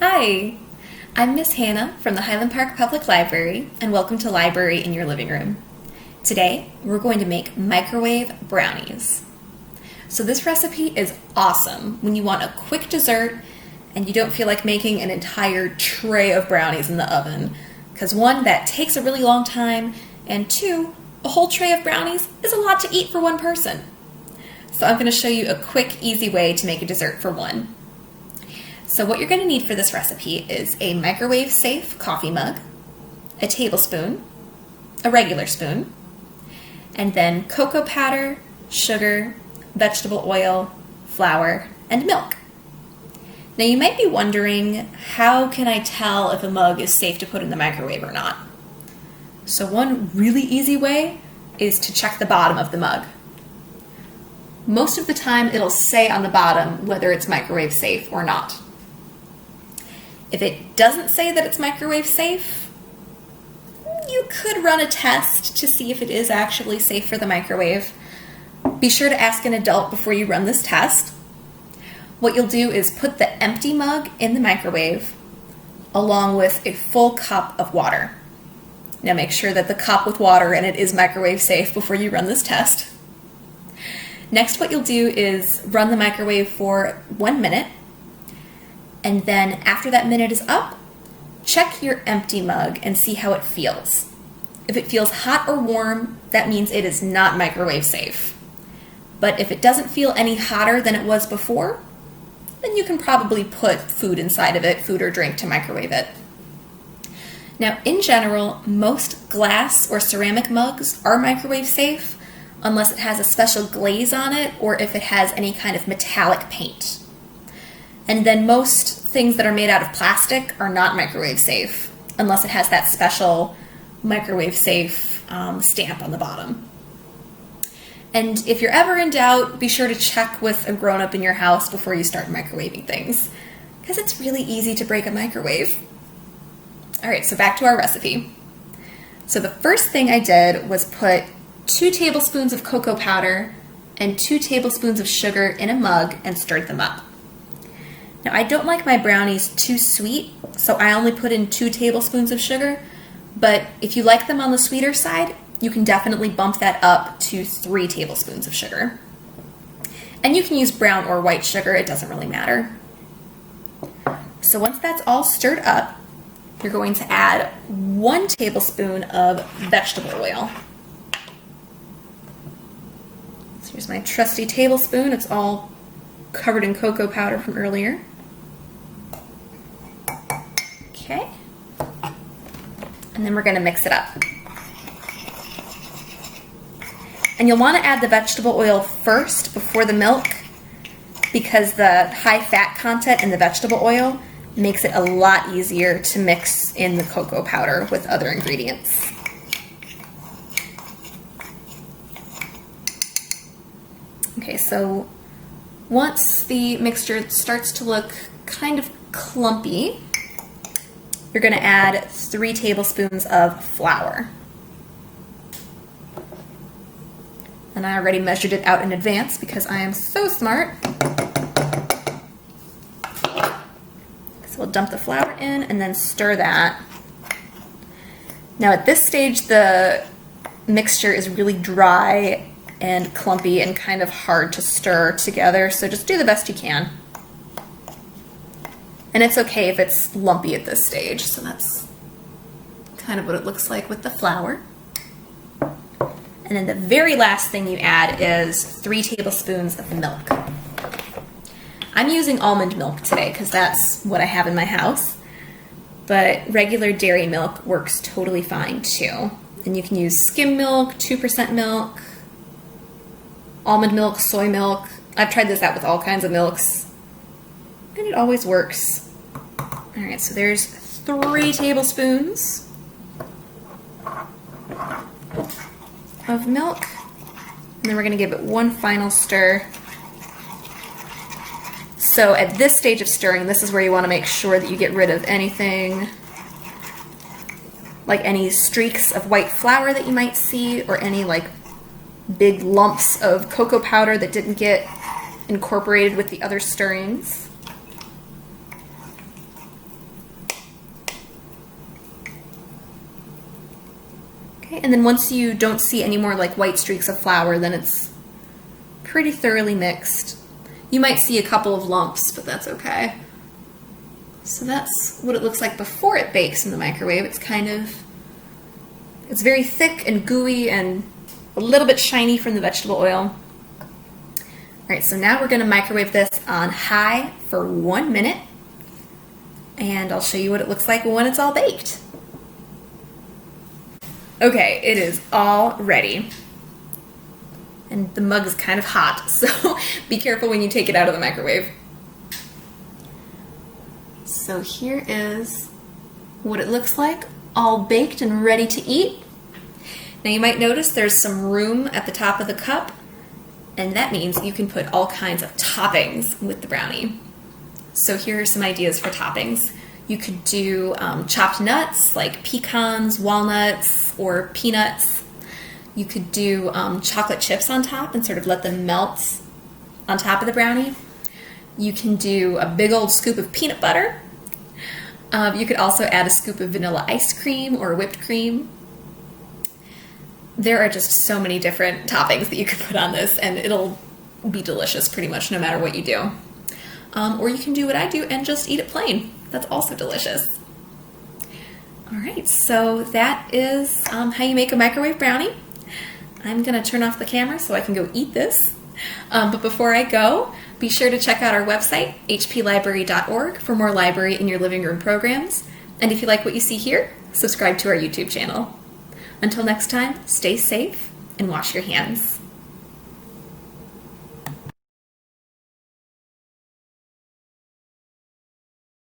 Hi, I'm Miss Hannah from the Highland Park Public Library, and welcome to Library in Your Living Room. Today, we're going to make microwave brownies. So this recipe is awesome when you want a quick dessert and you don't feel like making an entire tray of brownies in the oven, because one, that takes a really long time, and two, a whole tray of brownies is a lot to eat for one person. So I'm going to show you a quick, easy way to make a dessert for one. So what you're going to need for this recipe is a microwave-safe coffee mug, a tablespoon, a regular spoon, and then cocoa powder, sugar, vegetable oil, flour, and milk. Now you might be wondering, how can I tell if a mug is safe to put in the microwave or not? So one really easy way is to check the bottom of the mug. Most of the time it'll say on the bottom whether it's microwave safe or not. If it doesn't say that it's microwave safe, you could run a test to see if it is actually safe for the microwave. Be sure to ask an adult before you run this test. What you'll do is put the empty mug in the microwave along with a full cup of water. Now make sure that the cup with water in it is microwave safe before you run this test. Next, what you'll do is run the microwave for 1 minute. And then after that minute is up, check your empty mug and see how it feels. If it feels hot or warm, that means it is not microwave safe. But if it doesn't feel any hotter than it was before, then you can probably put food inside of it, food or drink, to microwave it. Now, in general, most glass or ceramic mugs are microwave safe unless it has a special glaze on it or if it has any kind of metallic paint. And then most things that are made out of plastic are not microwave safe unless it has that special microwave safe stamp on the bottom. And if you're ever in doubt, be sure to check with a grown-up in your house before you start microwaving things, because it's really easy to break a microwave. All right, so back to our recipe. So the first thing I did was put 2 tablespoons of cocoa powder and 2 tablespoons of sugar in a mug and stirred them up. Now, I don't like my brownies too sweet, so I only put in 2 tablespoons of sugar, but if you like them on the sweeter side, you can definitely bump that up to 3 tablespoons of sugar. And you can use brown or white sugar, it doesn't really matter. So once that's all stirred up, you're going to add 1 tablespoon of vegetable oil. So here's my trusty tablespoon, it's all covered in cocoa powder from earlier. Okay. And then we're going to mix it up. And you'll want to add the vegetable oil first before the milk because the high fat content in the vegetable oil makes it a lot easier to mix in the cocoa powder with other ingredients. Okay, so once the mixture starts to look kind of clumpy, you're going to add 3 tablespoons of flour. And I already measured it out in advance because I am so smart. So we'll dump the flour in and then stir that. Now at this stage, the mixture is really dry and clumpy and kind of hard to stir together, so just do the best you can. And it's okay if it's lumpy at this stage, so that's kind of what it looks like with the flour. And then the very last thing you add is 3 tablespoons of milk. I'm using almond milk today because that's what I have in my house, but regular dairy milk works totally fine too. And you can use skim milk, 2% milk, almond milk, soy milk. I've tried this out with all kinds of milks, and it always works. All right, so there's 3 tablespoons of milk, and then we're going to give it 1 final stir. So at this stage of stirring, this is where you want to make sure that you get rid of anything like any streaks of white flour that you might see or any like big lumps of cocoa powder that didn't get incorporated with the other stirrings. Okay, and then once you don't see any more like white streaks of flour, then it's pretty thoroughly mixed. You might see a couple of lumps, but that's okay. So that's what it looks like before it bakes in the microwave. It's very thick and gooey and a little bit shiny from the vegetable oil. All right, so now we're going to microwave this on high for 1 minute, and I'll show you what it looks like when it's all baked. Okay, it is all ready. And the mug is kind of hot, so be careful when you take it out of the microwave. So here is what it looks like, all baked and ready to eat. Now you might notice there's some room at the top of the cup, and that means you can put all kinds of toppings with the brownie. So here are some ideas for toppings. You could do chopped nuts like pecans, walnuts, or peanuts. You could do chocolate chips on top and sort of let them melt on top of the brownie. You can do a big old scoop of peanut butter. You could also add a scoop of vanilla ice cream or whipped cream. There are just so many different toppings that you could put on this, and it'll be delicious pretty much no matter what you do. Or you can do what I do and just eat it plain. That's also delicious. All right, so that is how you make a microwave brownie. I'm gonna turn off the camera so I can go eat this. But before I go, be sure to check out our website, hplibrary.org, for more library in your living room programs. And if you like what you see here, subscribe to our YouTube channel. Until next time, stay safe and wash your hands.